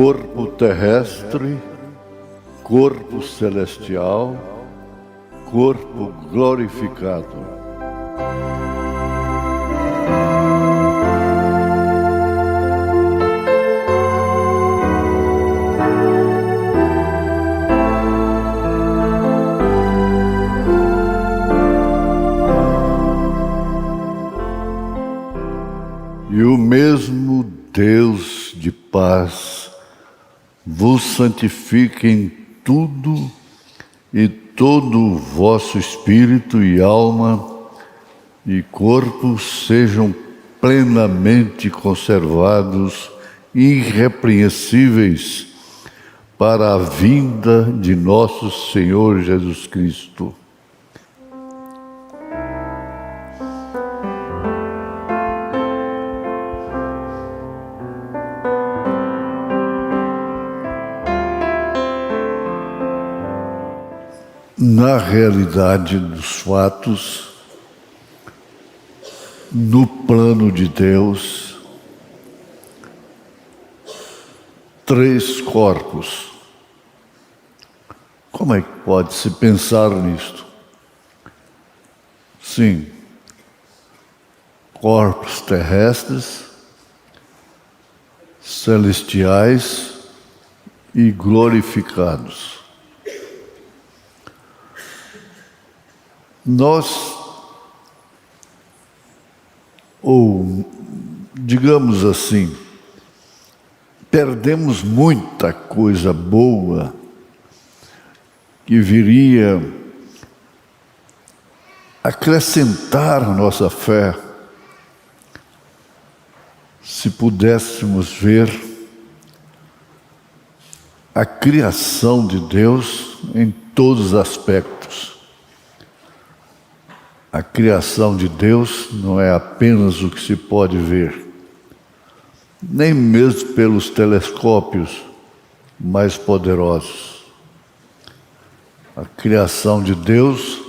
corpo terrestre, corpo celestial, corpo glorificado. E o mesmo Deus de paz vos santifique em tudo, e todo o vosso espírito e alma e corpo sejam plenamente conservados, irrepreensíveis, para a vinda de nosso Senhor Jesus Cristo. Na realidade dos fatos, no plano de Deus, 3 corpos. Como é que pode-se pensar nisto? Sim, corpos terrestres, celestiais e glorificados. Nós, ou digamos assim, perdemos muita coisa boa que viria acrescentar a nossa fé se pudéssemos ver a criação de Deus em todos os aspectos. A criação de Deus não é apenas o que se pode ver, nem mesmo pelos telescópios mais poderosos. A criação de Deus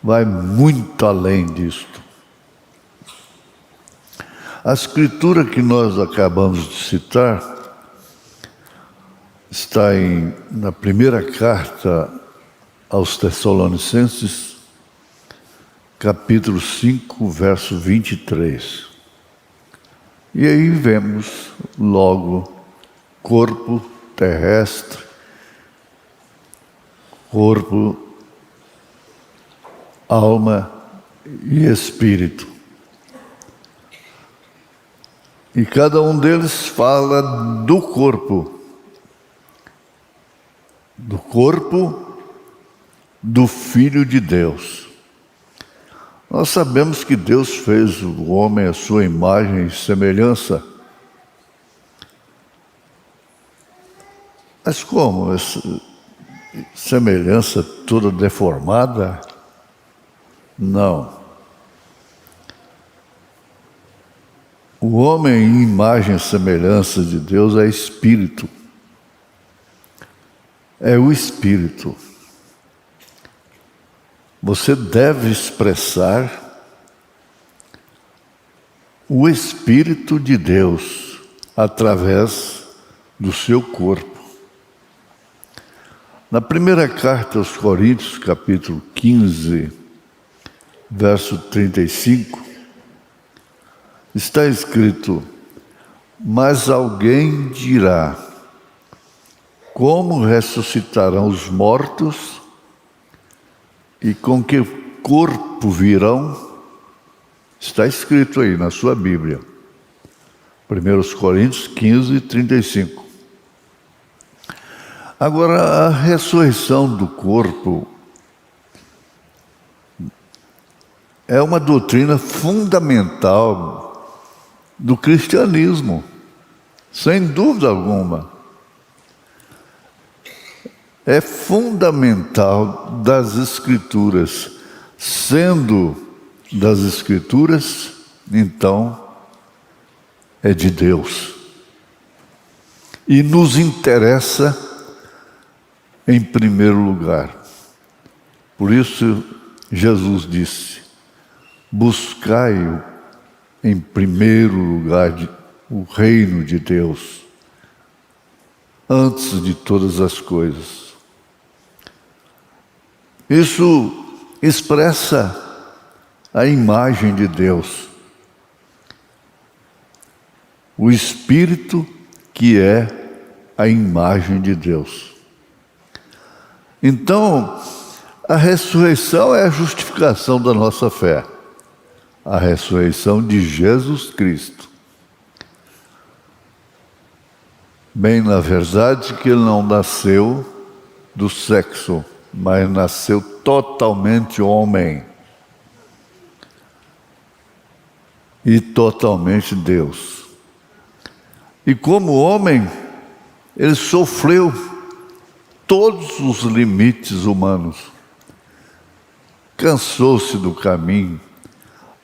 vai muito além disto. A escritura que nós acabamos de citar está na primeira carta aos Tessalonicenses, capítulo 5, verso 23. E aí vemos logo corpo terrestre, corpo, alma e espírito. E cada um deles fala do corpo do Filho de Deus. Nós sabemos que Deus fez o homem à sua imagem e semelhança. Mas como? Essa semelhança toda deformada? Não. O homem em imagem e semelhança de Deus é espírito. É o espírito. Você deve expressar o Espírito de Deus através do seu corpo. Na primeira carta aos Coríntios, capítulo 15, verso 35, está escrito: mas alguém dirá, como ressuscitarão os mortos? E com que corpo virão? Está escrito aí na sua Bíblia. 1 Coríntios 15, 35. Agora, a ressurreição do corpo é uma doutrina fundamental do cristianismo, sem dúvida alguma. É fundamental das Escrituras. Sendo das Escrituras, então, é de Deus. E nos interessa em primeiro lugar. Por isso, Jesus disse: buscai em primeiro lugar o reino de Deus antes de todas as coisas. Isso expressa a imagem de Deus, o Espírito que é a imagem de Deus. Então, a ressurreição é a justificação da nossa fé, a ressurreição de Jesus Cristo. Bem, na verdade, que ele não nasceu do sexo, mas nasceu totalmente homem e totalmente Deus. E como homem, ele sofreu todos os limites humanos. Cansou-se do caminho,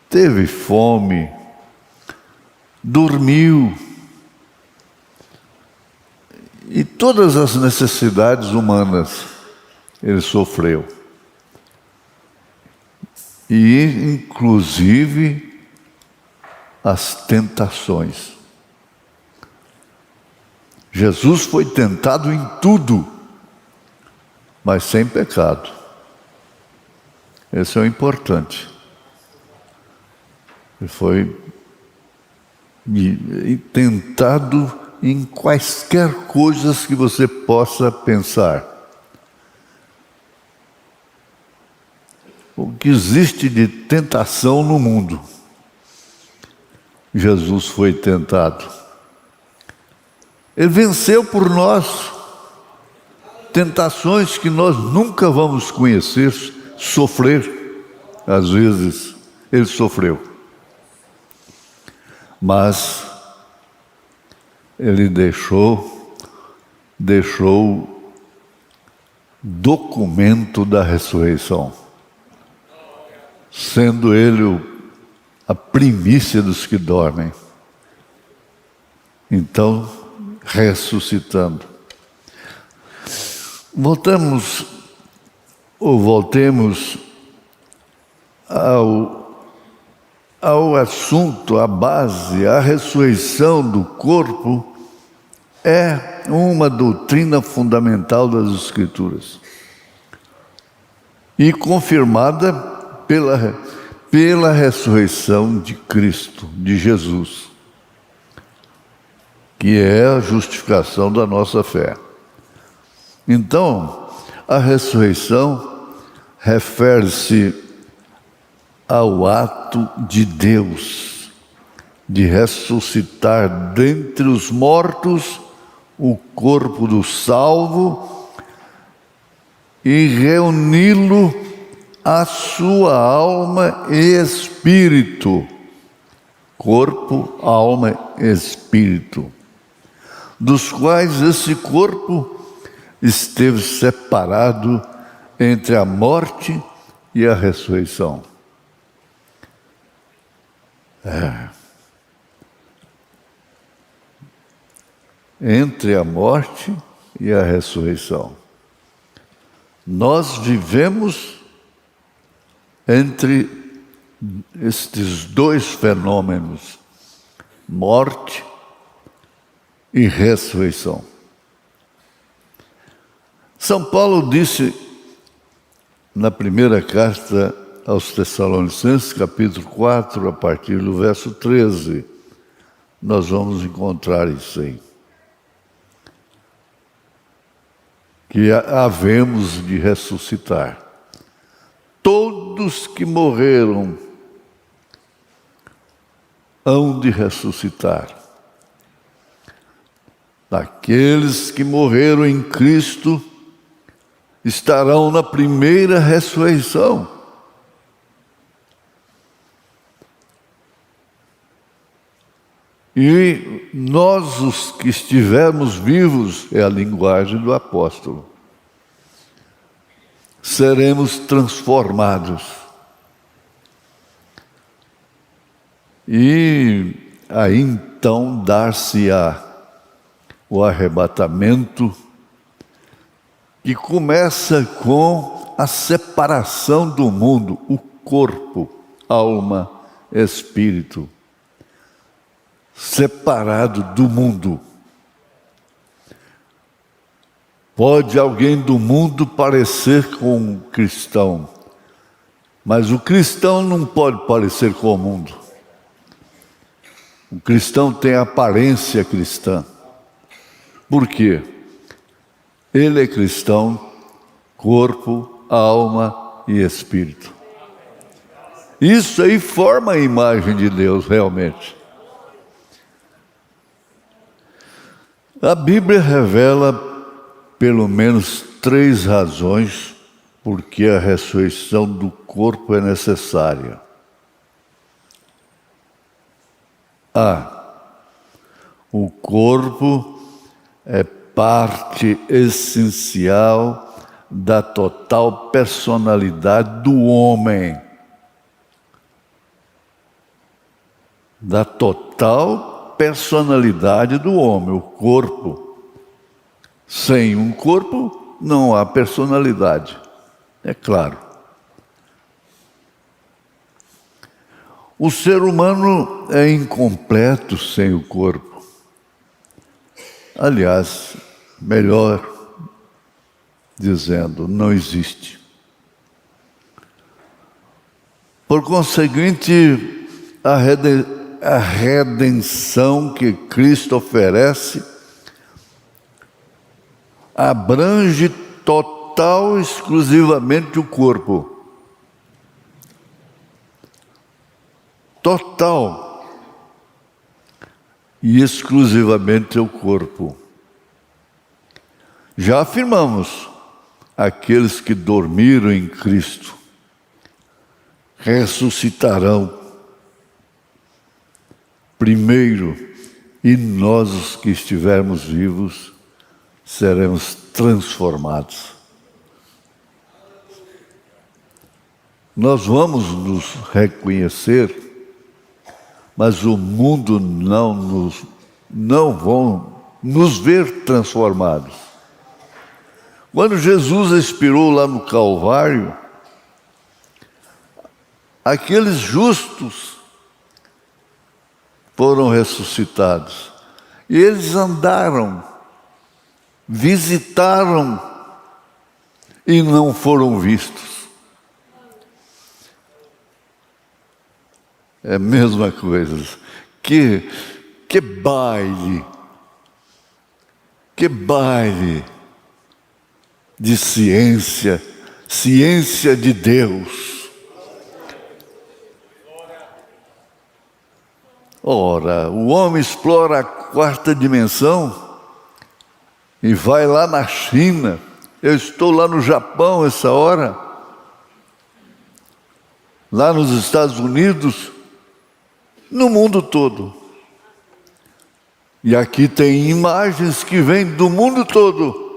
teve fome, dormiu, e todas as necessidades humanas ele sofreu. E inclusive as tentações. Jesus foi tentado em tudo, mas sem pecado. Esse é o importante. Ele foi tentado em quaisquer coisas que você possa pensar. O que existe de tentação no mundo, Jesus foi tentado. Ele venceu por nós tentações que nós nunca vamos conhecer, sofrer. Às vezes, ele sofreu. Mas ele deixou documento da ressurreição, sendo ele a primícia dos que dormem. Então, ressuscitando. Voltemos ao assunto, à base. A ressurreição do corpo é uma doutrina fundamental das Escrituras e confirmada pela ressurreição de Cristo, de Jesus, que é a justificação da nossa fé. Então, a ressurreição refere-se ao ato de Deus de ressuscitar dentre os mortos o corpo do salvo e reuni-lo à sua alma e espírito. Corpo, alma e espírito, dos quais esse corpo esteve separado entre a morte e a ressurreição. Entre a morte e a ressurreição. Nós vivemos entre estes dois fenômenos, morte e ressurreição. São Paulo disse na primeira carta aos Tessalonicenses, capítulo 4, a partir do verso 13, nós vamos encontrar isso aí. Que havemos de ressuscitar. Todos que morreram hão de ressuscitar. Aqueles que morreram em Cristo estarão na primeira ressurreição. E nós, os que estivermos vivos, é a linguagem do apóstolo, seremos transformados. E aí então dar-se-á o arrebatamento, que começa com a separação do mundo, o corpo, alma, espírito, separado do mundo. Pode alguém do mundo parecer com um cristão, mas o cristão não pode parecer com o mundo. O cristão tem aparência cristã. Por quê? Ele é cristão, corpo, alma e espírito. Isso aí forma a imagem de Deus realmente. A Bíblia revela pelo menos 3 razões por que a ressurreição do corpo é necessária. O corpo é parte essencial da total personalidade do homem. Da total personalidade do homem, o corpo. Sem um corpo, não há personalidade, é claro. O ser humano é incompleto sem o corpo. Aliás, melhor dizendo, não existe. Por conseguinte, a redenção que Cristo oferece abrange total e exclusivamente o corpo. Total e exclusivamente o corpo. Já afirmamos, aqueles que dormiram em Cristo ressuscitarão primeiro, e nós, os que estivermos vivos, seremos transformados. Nós vamos nos reconhecer, mas o mundo não vão nos ver transformados. Quando Jesus expirou lá no Calvário, aqueles justos foram ressuscitados. E eles andaram, visitaram e não foram vistos. É a mesma coisa. Que baile! Que baile de ciência, ciência de Deus. Ora, o homem explora a 4ª dimensão e vai lá na China. Eu estou lá no Japão essa hora, lá nos Estados Unidos, no mundo todo. E aqui tem imagens que vêm do mundo todo.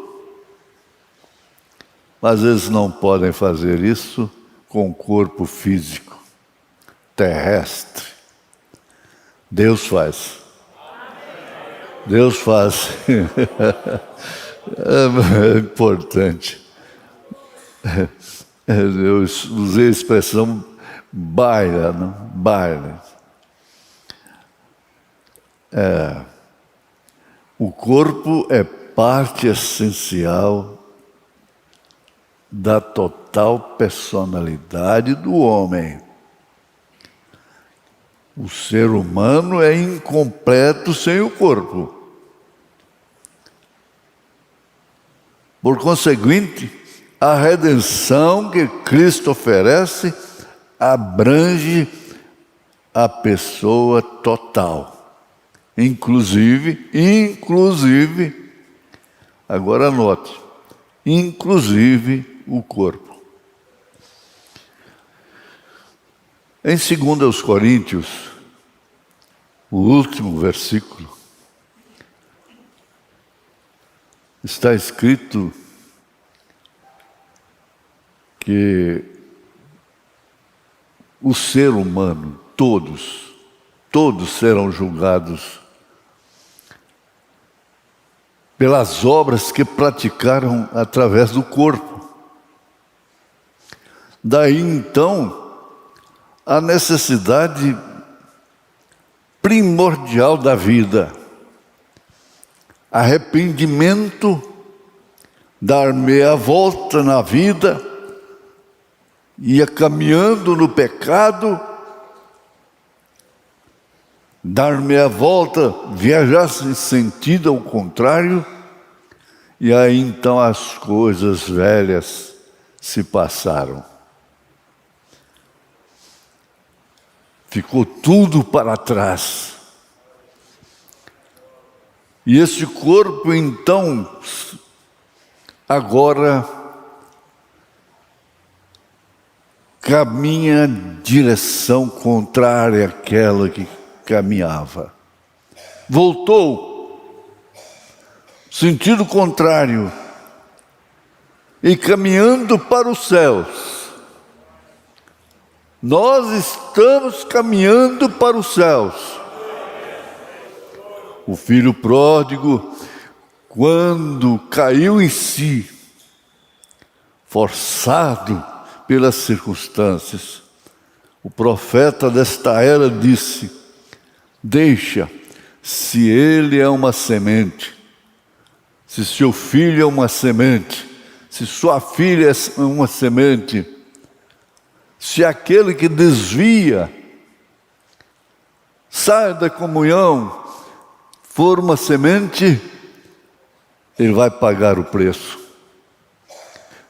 Mas eles não podem fazer isso com o corpo físico, terrestre. Deus faz. Deus faz. É importante. Eu usei a expressão baila, não? Baila. O corpo é parte essencial da total personalidade do homem. O ser humano é incompleto sem o corpo. Por conseguinte, a redenção que Cristo oferece abrange a pessoa total. Inclusive, agora anote, inclusive o corpo. Em 2 Coríntios, o último versículo, está escrito que o ser humano, todos serão julgados pelas obras que praticaram através do corpo. Daí então, a necessidade primordial da vida, arrependimento dar meia volta na vida, ia caminhando no pecado, dar meia volta, viajar em sentido ao contrário, e aí então as coisas velhas se passaram. Ficou tudo para trás. E esse corpo então, agora, caminha em direção contrária àquela que caminhava. Voltou, sentido contrário, e caminhando para os céus. Nós estamos caminhando para os céus. O filho pródigo, quando caiu em si, forçado pelas circunstâncias, o profeta desta era disse: deixa, se ele é uma semente, se seu filho é uma semente, se sua filha é uma semente, se aquele que desvia, sai da comunhão, for uma semente, ele vai pagar o preço.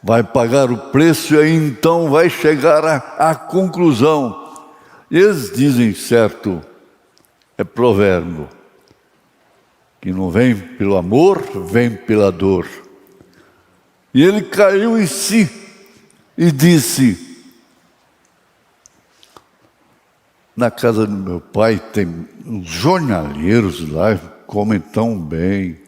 Vai pagar o preço e aí então vai chegar à conclusão. Eles dizem certo, é provérbio, que não vem pelo amor, vem pela dor. E ele caiu em si e disse: na casa do meu pai tem uns jornaleiros lá, comem tão bem.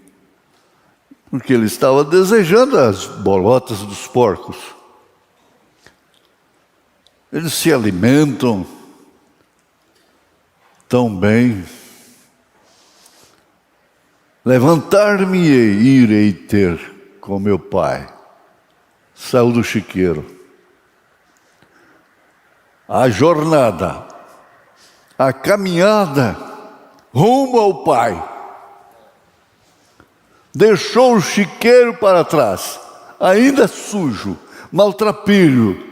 Porque ele estava desejando as bolotas dos porcos. Eles se alimentam tão bem. Levantar-me-ei e irei ter com meu pai. Saiu do chiqueiro. A jornada, a caminhada rumo ao pai. Deixou o chiqueiro para trás, ainda sujo, maltrapilho,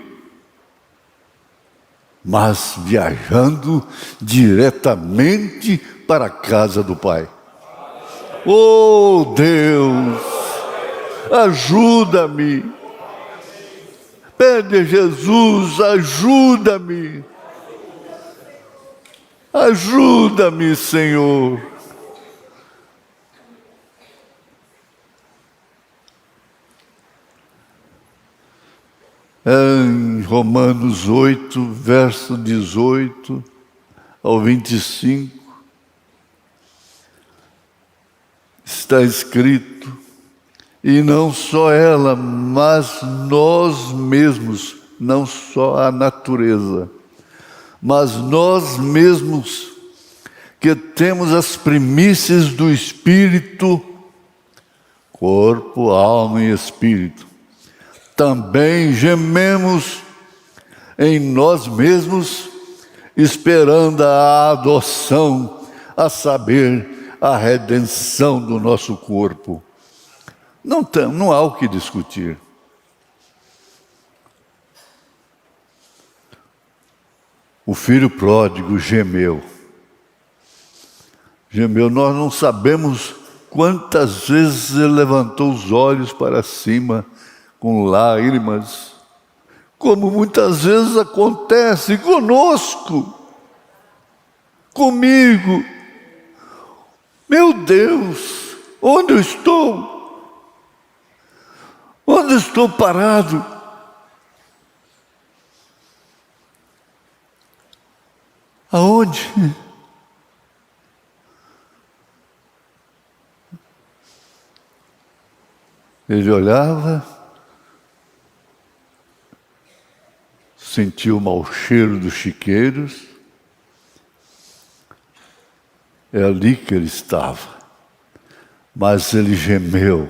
mas viajando diretamente para a casa do pai. Oh Deus, ajuda-me. Pede a Jesus, ajuda-me. Ajuda-me, Senhor. Em Romanos 8, verso 18 ao 25, está escrito: e não só ela, mas nós mesmos, não só a natureza, mas nós mesmos, que temos as primícias do Espírito, corpo, alma e espírito, também gememos em nós mesmos, esperando a adoção, a saber, a redenção do nosso corpo. Não há o que discutir. O filho pródigo gemeu. Gemeu, nós não sabemos quantas vezes ele levantou os olhos para cima, com lágrimas, como muitas vezes acontece conosco, comigo. Meu Deus, onde eu estou? Onde estou parado? Aonde? Ele olhava, sentiu o mau cheiro dos chiqueiros, é ali que ele estava, mas ele gemeu,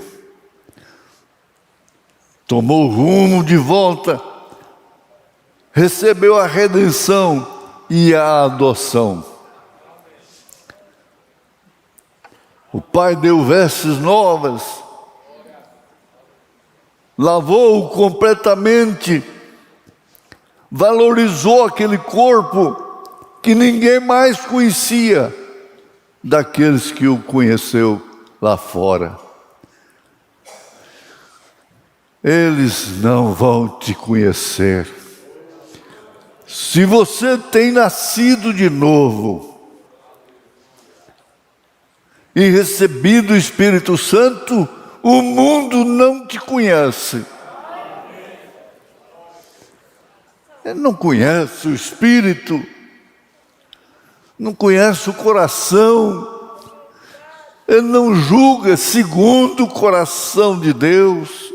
tomou rumo de volta, recebeu a redenção e a adoção. O pai deu vestes novas, lavou-o completamente, valorizou aquele corpo que ninguém mais conhecia daqueles que o conheceu lá fora. Eles não vão te conhecer. Se você tem nascido de novo e recebido o Espírito Santo, o mundo não te conhece. Ele não conhece o Espírito, não conhece o coração, ele não julga segundo o coração de Deus,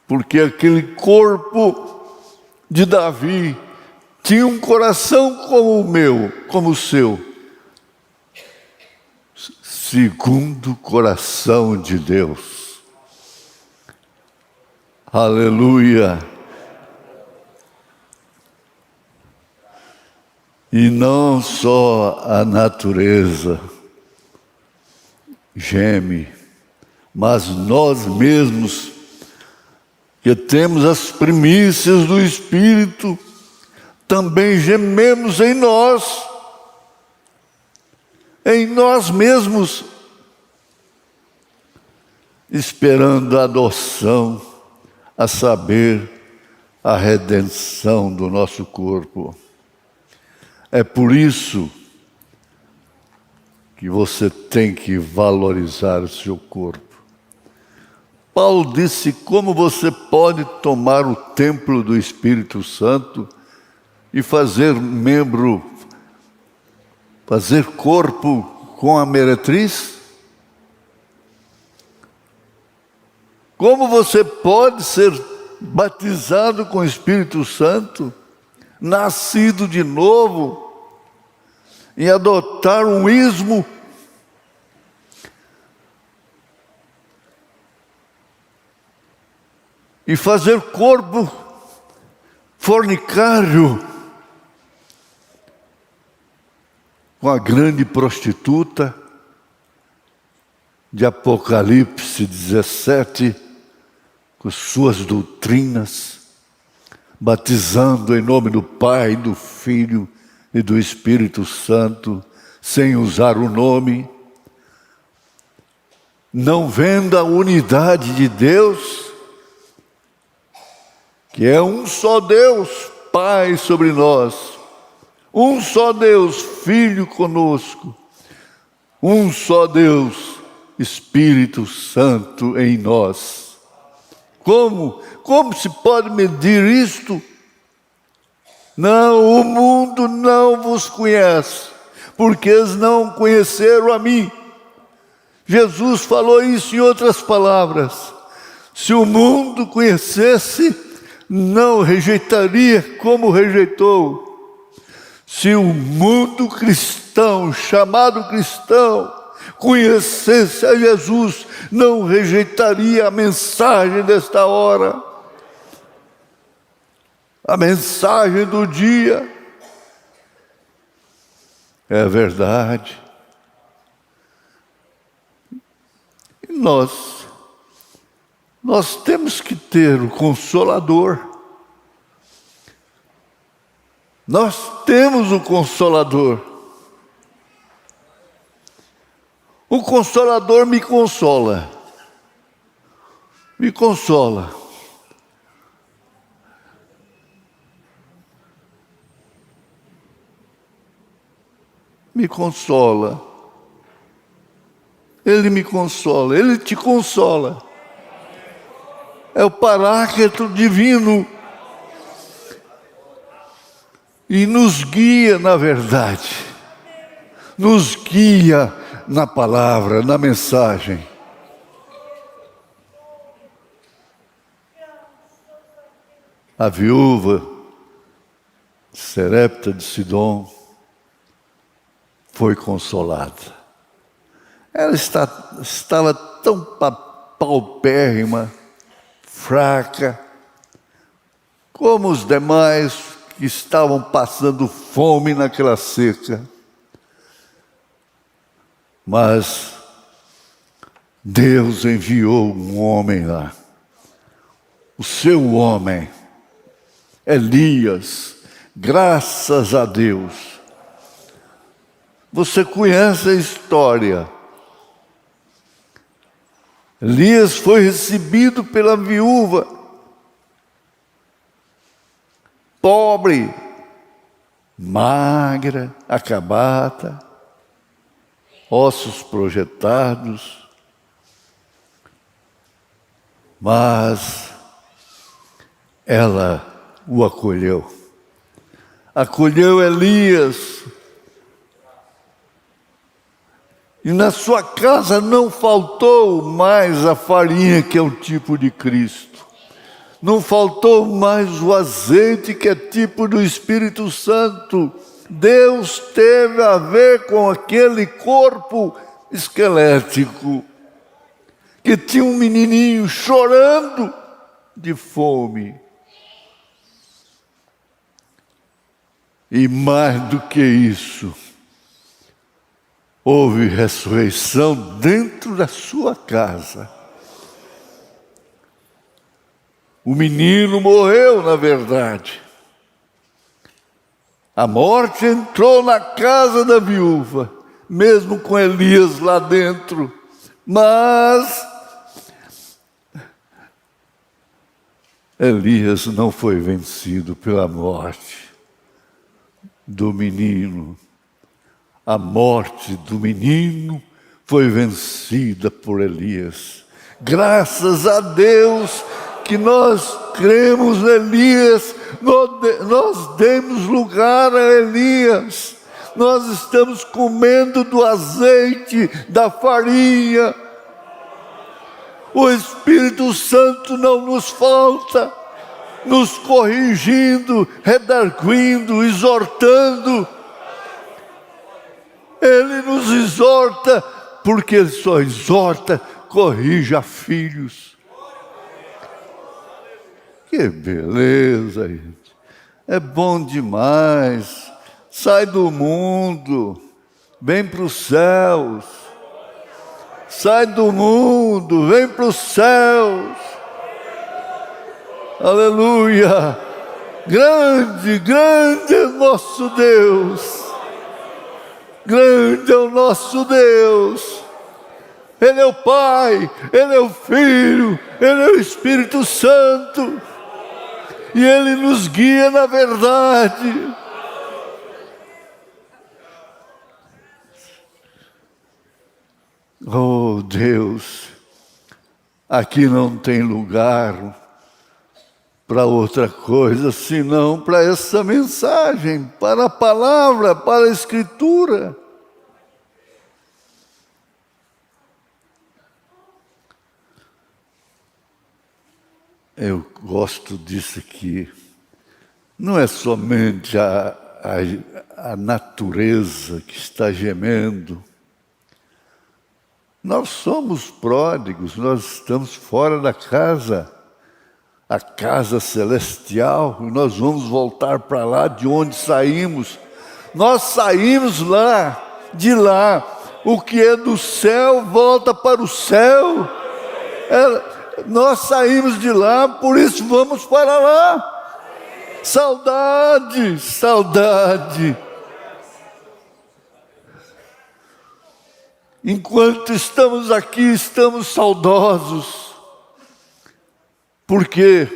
porque aquele corpo de Davi tinha um coração como o meu, como o seu, segundo o coração de Deus. Aleluia! E não só a natureza geme, mas nós mesmos, que temos as primícias do Espírito, também gememos em nós mesmos, esperando a adoção, a saber, a redenção do nosso corpo. É por isso que você tem que valorizar o seu corpo. Paulo disse: como você pode tomar o templo do Espírito Santo e fazer corpo com a meretriz? Como você pode ser batizado com o Espírito Santo, nascido de novo, e adotar um ismo? E fazer corpo fornicário com a grande prostituta de Apocalipse 17, com suas doutrinas, batizando em nome do Pai, do Filho e do Espírito Santo, sem usar o nome, não vendo a unidade de Deus, que é um só Deus, Pai sobre nós, um só Deus, Filho conosco, um só Deus, Espírito Santo em nós. Como se pode medir isto? Não, o mundo não vos conhece, porque eles não conheceram a mim. Jesus falou isso em outras palavras. Se o mundo conhecesse, não rejeitaria como rejeitou. Se o mundo cristão, chamado cristão, conhecesse a Jesus, não rejeitaria a mensagem desta hora, a mensagem do dia. É verdade. E nós temos que ter o Consolador. Nós temos o Consolador. O Consolador me consola. Me consola. Me consola. Ele me consola. Ele te consola. É o Paráclito divino. E nos guia na verdade, nos guia na palavra, na mensagem. A viúva Serepta de Sidom foi consolada. Ela estava tão paupérrima, fraca, como os demais que estavam passando fome naquela seca. Mas Deus enviou um homem lá, o seu homem, Elias, graças a Deus. Você conhece a história. Elias foi recebido pela viúva, pobre, magra, acabada, ossos projetados, mas ela o acolheu. Acolheu Elias. E na sua casa não faltou mais a farinha, que é o tipo de Cristo. Não faltou mais o azeite, que é tipo do Espírito Santo. Deus teve a ver com aquele corpo esquelético, que tinha um menininho chorando de fome. E mais do que isso, houve ressurreição dentro da sua casa. O menino morreu, na verdade. A morte entrou na casa da viúva, mesmo com Elias lá dentro. Mas Elias não foi vencido pela morte do menino. A morte do menino foi vencida por Elias. Graças a Deus que nós cremos em Elias, nós demos lugar a Elias. Nós estamos comendo do azeite, da farinha. O Espírito Santo não nos falta, nos corrigindo, redarguindo, exortando. Ele nos exorta, porque Ele só exorta, corrige a filhos. Que beleza, gente. É bom demais. Sai do mundo, vem para os céus. Sai do mundo, vem para os céus. Aleluia. Grande, grande é nosso Deus. Grande é o nosso Deus. Ele é o Pai, Ele é o Filho, Ele é o Espírito Santo. E Ele nos guia na verdade. Oh Deus, aqui não tem lugar para outra coisa, senão para essa mensagem, para a palavra, para a Escritura. Eu gosto disso aqui. Não é somente a natureza que está gemendo. Nós somos pródigos, nós estamos fora da casa, a casa celestial, e nós vamos voltar para lá de onde saímos. Nós saímos de lá. O que é do céu volta para o céu. Nós saímos de lá, por isso vamos para lá. Saudade, saudade. Enquanto estamos aqui, estamos saudosos, porque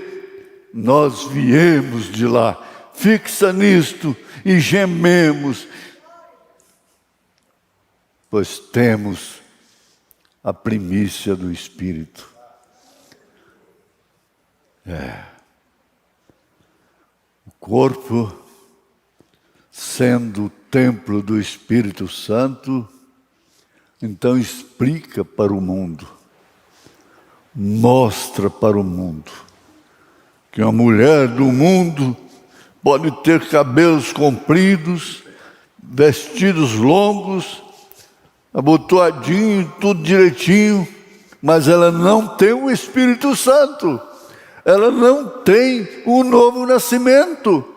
nós viemos de lá. Fixa nisto e gememos, pois temos a primícia do Espírito. O corpo, sendo o templo do Espírito Santo, então explica para o mundo, mostra para o mundo, que uma mulher do mundo pode ter cabelos compridos, vestidos longos, abotoadinho, tudo direitinho, mas ela não tem o Espírito Santo, ela não tem o novo nascimento.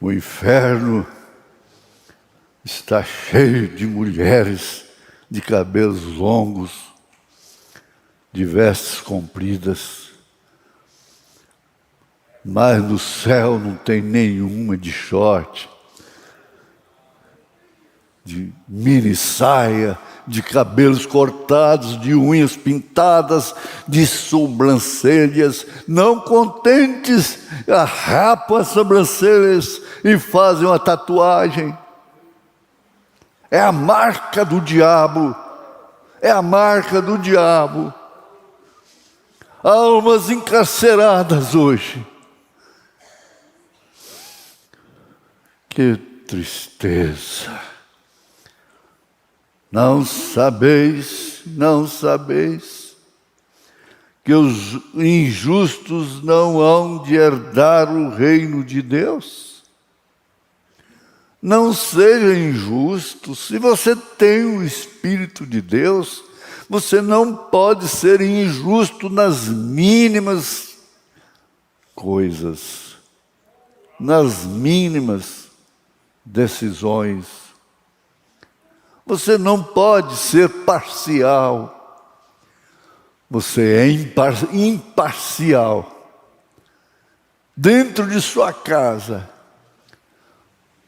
O inferno está cheio de mulheres de cabelos longos, de vestes compridas, mas no céu não tem nenhuma de short, de mini saia, de cabelos cortados, de unhas pintadas, de sobrancelhas. Não contentes, rapam as sobrancelhas e fazem uma tatuagem. É a marca do diabo. É a marca do diabo. Almas encarceradas hoje. Que tristeza. Não sabeis que os injustos não hão de herdar o reino de Deus? Não seja injusto. Se você tem o Espírito de Deus, você não pode ser injusto nas mínimas coisas, nas mínimas decisões. Você não pode ser parcial. Você é imparcial. Dentro de sua casa,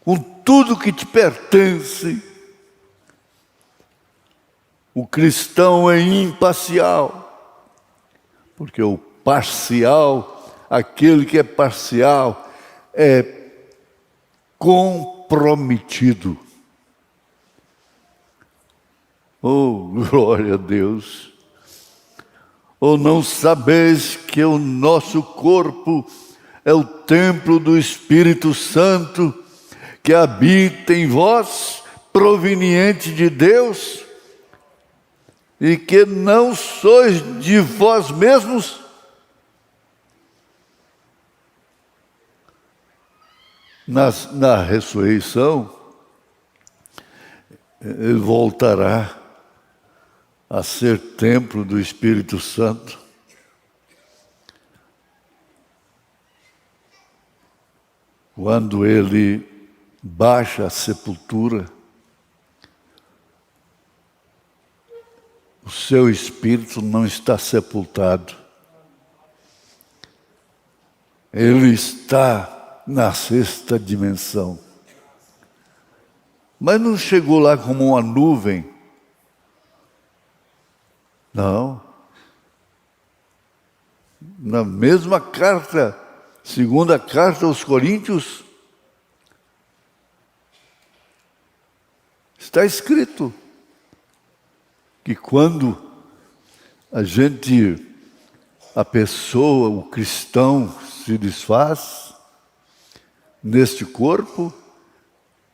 com tudo que te pertence, o cristão é imparcial. Porque o parcial, aquele que é parcial, é comprometido. Oh, glória a Deus! Ou não sabeis que o nosso corpo é o templo do Espírito Santo que habita em vós, proveniente de Deus, e que não sois de vós mesmos? Na ressurreição, ele voltará a ser templo do Espírito Santo. Quando ele baixa a sepultura, o seu espírito não está sepultado. Ele está na sexta dimensão. Mas não chegou lá como uma nuvem. Não. Na mesma carta, segunda carta aos Coríntios, está escrito que quando a pessoa, o cristão, se desfaz neste corpo,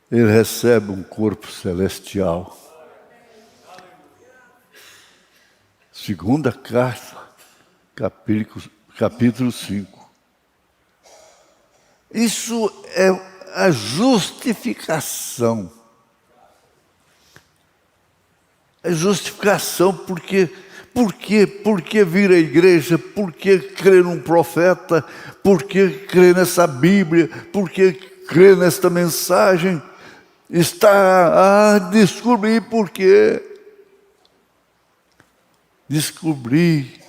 ele recebe um corpo celestial. Segunda carta, capítulo 5. Isso é a justificação. É justificação por que vir à igreja, por que crer num profeta, por que crer nessa Bíblia, por que crer nesta mensagem. Está a descobrir por quê. Descobrir.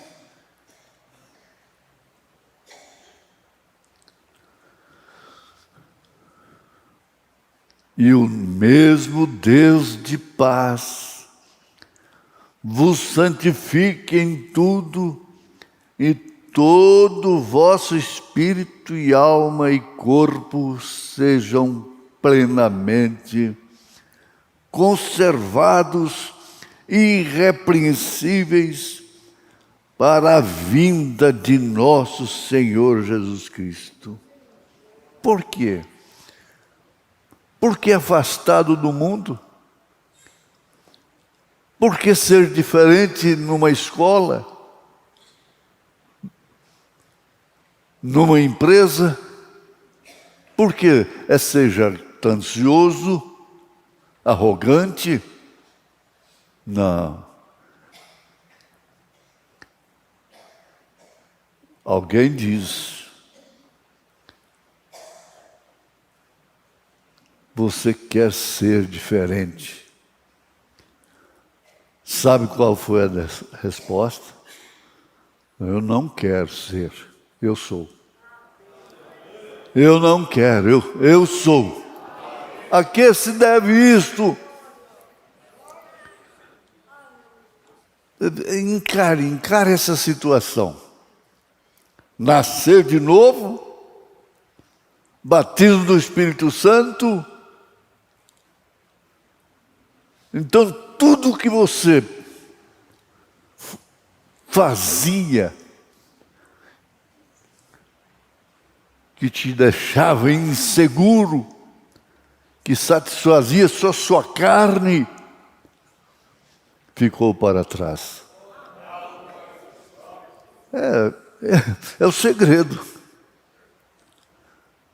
E o mesmo Deus de paz vos santifique em tudo, e todo o vosso espírito e alma e corpo sejam plenamente conservados irrepreensíveis para a vinda de nosso Senhor Jesus Cristo. Por quê? Por que afastado do mundo? Por que ser diferente numa escola? Numa empresa? Por que ser jactancioso, arrogante? Não. Alguém diz: você quer ser diferente. Sabe qual foi a resposta? Eu não quero ser, eu sou. Eu não quero, eu sou. A que se deve isto? Encare essa situação. Nascer de novo, batismo do Espírito Santo. Então, tudo que você fazia, que te deixava inseguro, que satisfazia só sua carne, ficou para trás. É o segredo.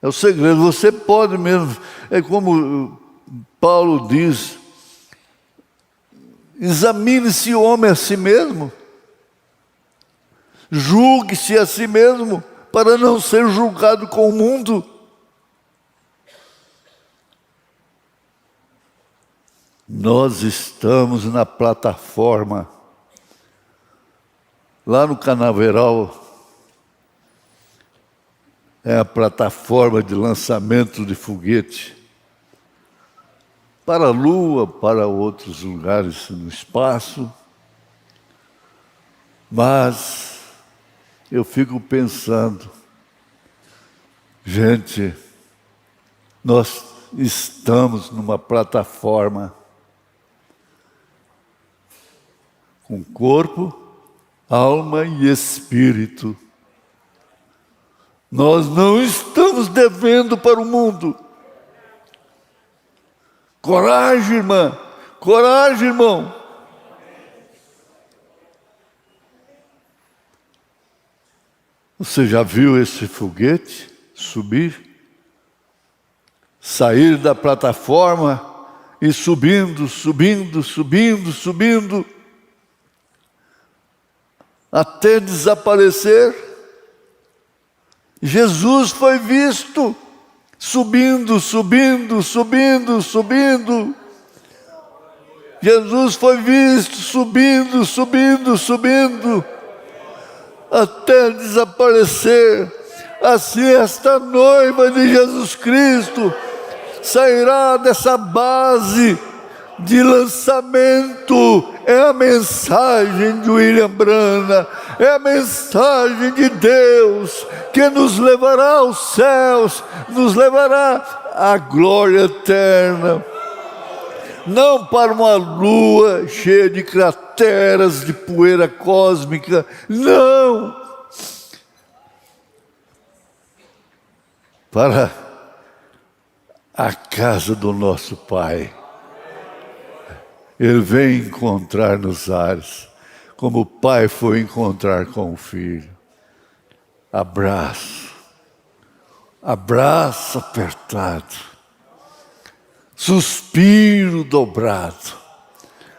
É o segredo. Você pode mesmo, é como Paulo diz, examine-se o homem a si mesmo, julgue-se a si mesmo, para não ser julgado com o mundo. Nós estamos na plataforma, lá no Canaveral, é a plataforma de lançamento de foguete para a Lua, para outros lugares no espaço. Mas eu fico pensando, gente, nós estamos numa plataforma com corpo, alma e espírito. Nós não estamos devendo para o mundo. Coragem, irmã. Coragem, irmão. Você já viu esse foguete subir? Sair da plataforma e subindo, subindo, subindo, subindo, até desaparecer? Jesus foi visto subindo, subindo, subindo, subindo. Jesus foi visto subindo, subindo, subindo, até desaparecer. Assim esta noiva de Jesus Cristo sairá dessa base de lançamento. É a mensagem de William Branham, é a mensagem de Deus que nos levará aos céus, nos levará à glória eterna. Não para uma lua cheia de crateras, de poeira cósmica, não. Para a casa do nosso Pai. Ele vem encontrar nos ares, como o pai foi encontrar com o filho. Abraço, abraço apertado, suspiro dobrado,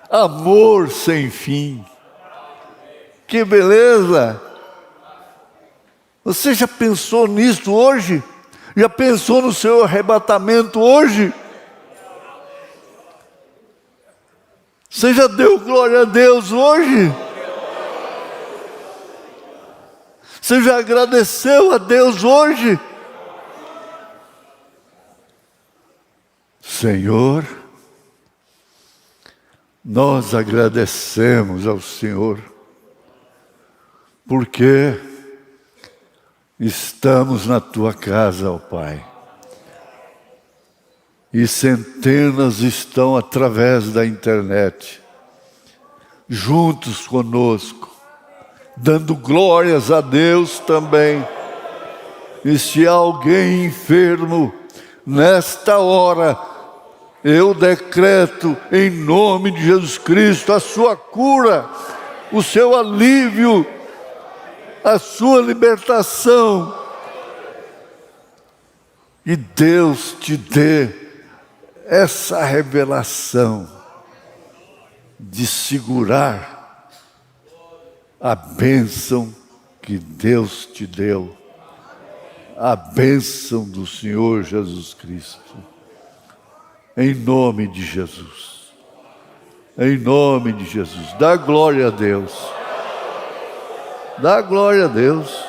amor sem fim. Que beleza! Você já pensou nisso hoje? Já pensou no seu arrebatamento hoje? Você já deu glória a Deus hoje? Você já agradeceu a Deus hoje? Senhor, nós agradecemos ao Senhor, porque estamos na Tua casa, ó Pai. E centenas estão através da internet, juntos conosco, dando glórias a Deus também. E se há alguém enfermo, nesta hora, eu decreto em nome de Jesus Cristo a sua cura, o seu alívio, a sua libertação. E Deus te dê essa revelação de segurar a bênção que Deus te deu, a bênção do Senhor Jesus Cristo. Em nome de Jesus. Em nome de Jesus. Dá glória a Deus. Dá glória a Deus.